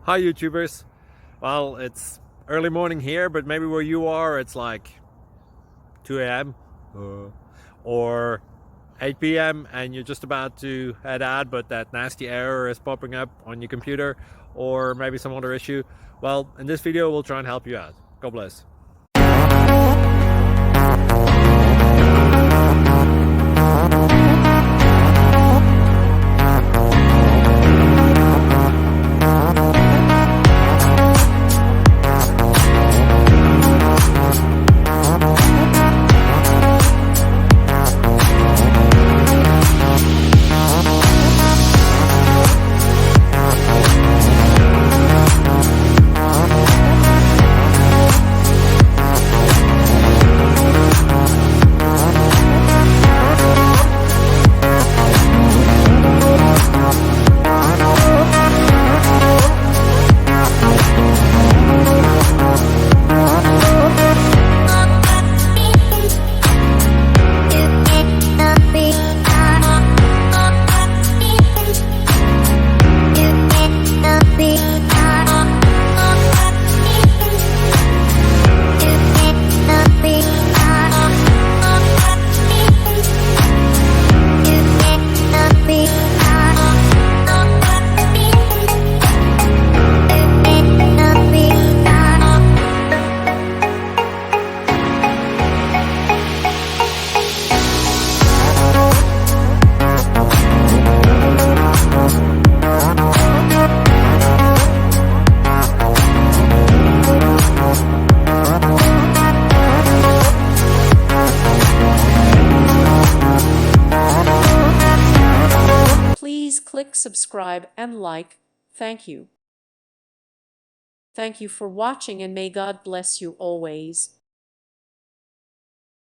Hi YouTubers. Well, it's early morning here, but maybe where you are it's like 2 a.m. Or 8 p.m. and you're just about to head out, but that nasty error is popping up on your computer, or maybe some other issue. Well, in this video we'll try and help you out. God bless. Please click subscribe and like. Thank you. Thank you for watching, and may God bless you always.